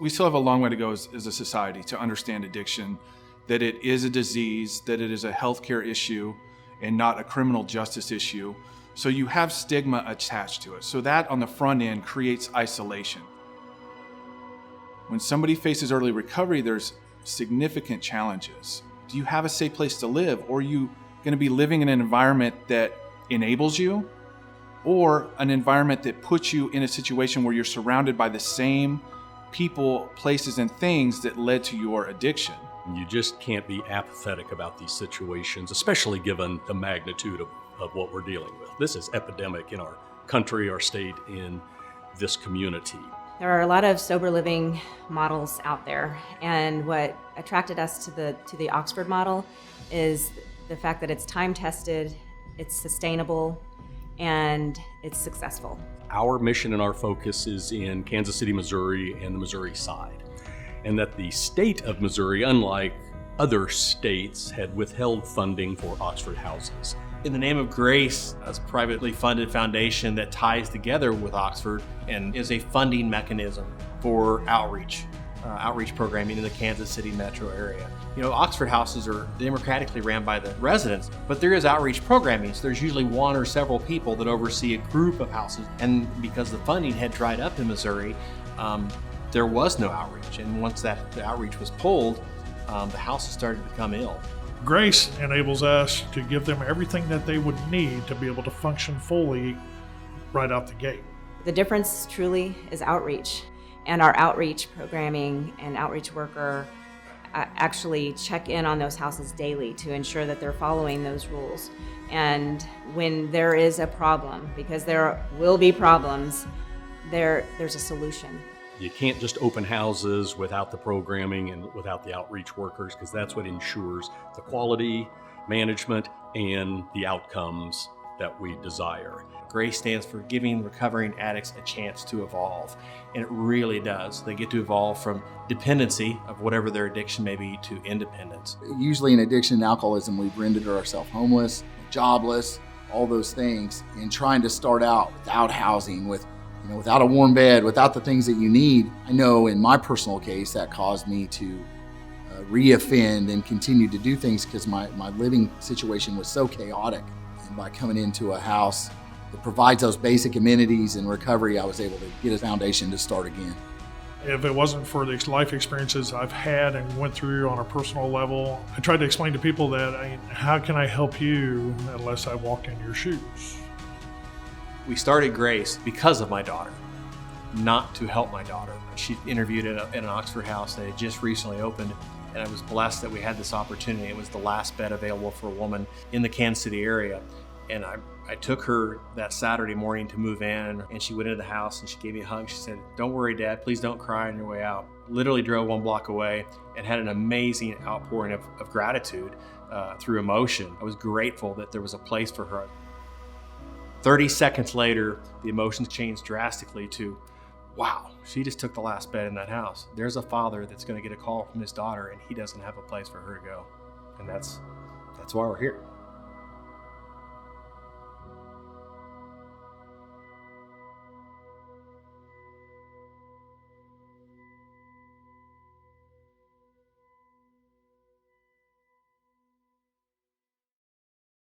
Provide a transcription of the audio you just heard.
We still have a long way to go as a society to understand addiction, that it is a disease, that it is a healthcare issue and not a criminal justice issue. So you have stigma attached to it. So that on the front end creates isolation. When somebody faces early recovery, there's significant challenges. Do you have a safe place to live? Or are you going to be living in an environment that enables you? Or an environment that puts you in a situation where you're surrounded by the same people, places, and things that led to your addiction? You just can't be apathetic about these situations, especially given the magnitude of what we're dealing with. This is epidemic in our country, our state, in this community. There are a lot of sober living models out there, and what attracted us to the Oxford model is the fact that it's time-tested, it's sustainable, and it's successful. Our mission and our focus is in Kansas City, Missouri, and the Missouri side, and that the state of Missouri, unlike other states, had withheld funding for Oxford houses. In the Name of Grace, a privately funded foundation that ties together with Oxford and is a funding mechanism for outreach programming in the Kansas City metro area. You know, Oxford houses are democratically ran by the residents, but there is outreach programming. So there's usually one or several people that oversee a group of houses. And because the funding had dried up in Missouri, there was no outreach. And once the outreach was pulled, the houses started to become ill. Grace enables us to give them everything that they would need to be able to function fully right out the gate. The difference truly is outreach. And our outreach programming and outreach worker actually check in on those houses daily to ensure that they're following those rules. And when there is a problem, because there will be problems, there's a solution. You can't just open houses without the programming and without the outreach workers, because that's what ensures the quality, management, and the outcomes that we desire. GRACE stands for Giving Recovering Addicts a Chance to Evolve, and it really does. They get to evolve from dependency of whatever their addiction may be to independence. Usually in addiction and alcoholism, we've rendered ourselves homeless, jobless, all those things, and trying to start out without housing, without a warm bed, without the things that you need. I know in my personal case that caused me to reoffend and continue to do things because my living situation was so chaotic. And by coming into a house that provides those basic amenities and recovery, I was able to get a foundation to start again. If it wasn't for the life experiences I've had and went through on a personal level, I tried to explain to people that, how can I help you unless I walked in your shoes? We started GRACE because of my daughter, not to help my daughter. She interviewed at an Oxford house that had just recently opened, and I was blessed that we had this opportunity. It was the last bed available for a woman in the Kansas City area. And I took her that Saturday morning to move in, and she went into the house and she gave me a hug. She said, "Don't worry, Dad, please don't cry on your way out." Literally drove 1 block away and had an amazing outpouring of gratitude through emotion. I was grateful that there was a place for her. 30 seconds later, the emotions changed drastically to, wow, she just took the last bed in that house. There's a father that's going to get a call from his daughter and he doesn't have a place for her to go. And that's why we're here.